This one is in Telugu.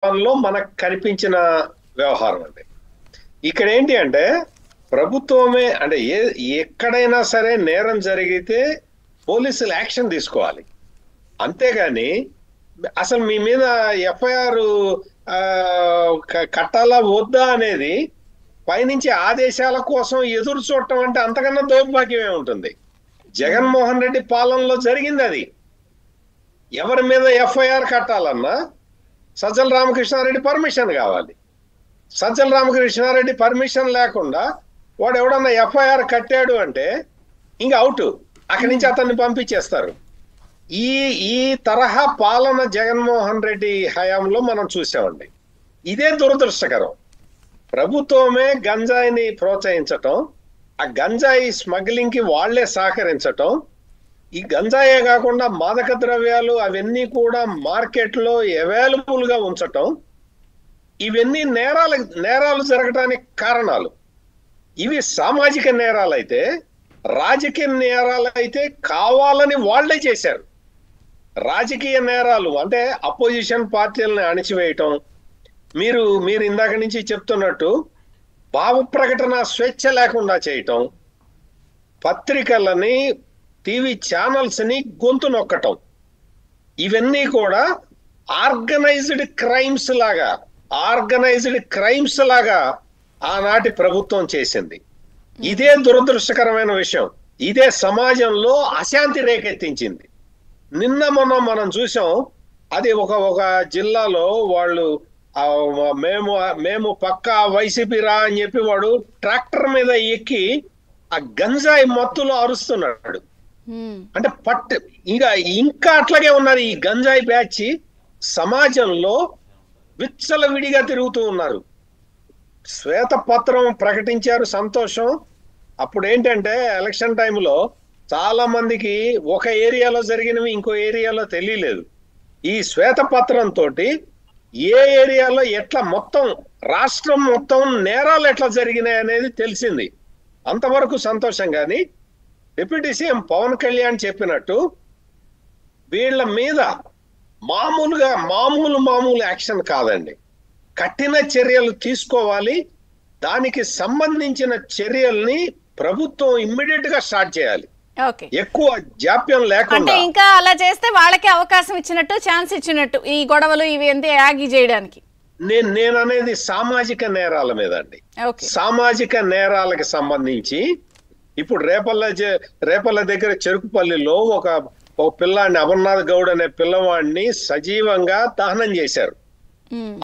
లో మనకు కనిపించిన వ్యవహారం అండి. ఇక్కడ ఏంటి అంటే ప్రభుత్వమే అంటే ఎక్కడైనా సరే నేరం జరిగితే పోలీసులు యాక్షన్ తీసుకోవాలి. అంతేగాని అసలు మీ మీద ఎఫ్ఐఆర్ కట్టాలా వద్దా అనేది పైనుంచి ఆదేశాల కోసం ఎదురు చూడటం అంటే అంతకన్నా దౌర్భాగ్యమే ఉంటుంది. జగన్మోహన్ రెడ్డి పాలనలో జరిగింది అది. ఎవరి మీద ఎఫ్ఐఆర్ కట్టాలన్నా సజ్జల రామకృష్ణారెడ్డి పర్మిషన్ కావాలి. సజ్జల రామకృష్ణారెడ్డి పర్మిషన్ లేకుండా వాడు ఎవడన్నా ఎఫ్ఐఆర్ కట్టాడు అంటే ఇంక అవుట్, అక్కడి నుంచి అతన్ని పంపించేస్తారు. ఈ తరహా పాలన జగన్మోహన్ రెడ్డి హయాంలో మనం చూసామండి. ఇదే దురదృష్టకరం. ప్రభుత్వమే గంజాయిని ప్రోత్సహించటం, ఆ గంజాయి స్మగ్లింగ్ కి వాళ్లే సహకరించటం, ఈ గంజాయే కాకుండా మాదక ద్రవ్యాలు అవన్నీ కూడా మార్కెట్ లో అవైలబుల్ గా ఉంచటం, ఇవన్నీ నేరాలు జరగటానికి కారణాలు. ఇవి సామాజిక నేరాలు అయితే, రాజకీయ నేరాలు అయితే కావాలని వాళ్లే చేశారు. రాజకీయ నేరాలు అంటే అపోజిషన్ పార్టీలను అణిచివేయటం, మీరు ఇందాక నుంచి చెప్తున్నట్టు భావ ప్రకటన స్వేచ్ఛ లేకుండా చేయటం, పత్రికలని టీవీ ఛానల్స్ ని గొంతు నొక్కటం, ఇవన్నీ కూడా ఆర్గనైజ్డ్ క్రైమ్స్ లాగా ఆనాటి ప్రభుత్వం చేసింది. ఇదే దురదృష్టకరమైన విషయం. ఇదే సమాజంలో అశాంతి రేకెత్తించింది. నిన్న మొన్న మనం చూసాం, అది ఒక జిల్లాలో వాళ్ళు మేము పక్కా వైసీపీ రా అని చెప్పి వాడు ట్రాక్టర్ మీద ఎక్కి ఆ గంజాయి మత్తులో అరుస్తున్నాడు. అంటే ఇంకా అట్లాగే ఉన్నారు ఈ గంజాయి బ్యాచ్. సమాజంలో విచ్చలవిడిగా తిరుగుతూ ఉన్నారు. శ్వేతపత్రం ప్రకటించారు, సంతోషం. అప్పుడు ఏంటంటే ఎలక్షన్ టైంలో చాలా మందికి ఒక ఏరియాలో జరిగినవి ఇంకో ఏరియాలో తెలియలేదు. ఈ శ్వేతపత్రం తోటి ఏ ఏరియాలో ఎట్లా మొత్తం రాష్ట్రం మొత్తం నేరాలు ఎట్లా జరిగినాయి అనేది తెలిసింది. అంతవరకు సంతోషం. కానీ డిప్యూటీ సీఎం పవన్ కళ్యాణ్ చెప్పినట్టు వీళ్ళ మీద మామూలు యాక్షన్ కాదండి, కఠిన చర్యలు తీసుకోవాలి. దానికి సంబంధించిన చర్యల్ని ప్రభుత్వం ఇమ్మీడియట్ గా స్టార్ట్ చేయాలి, ఎక్కువ జాప్యం లేకుండా. ఇంకా అలా చేస్తే వాళ్ళకి అవకాశం ఇచ్చినట్టు, ఛాన్స్ ఇచ్చినట్టు ఈ గొడవలు ఇవి ఎంత యాగి చేయడానికి. నేను అనేది సామాజిక నేరాల మీద అండి. సామాజిక నేరాలకు సంబంధించి ఇప్పుడు రేపల్ల దగ్గర చెరుకుపల్లిలో ఒక పిల్లాడిని, అమర్నాథ్ గౌడ్ అనే పిల్లవాడిని సజీవంగా దహనం చేశారు.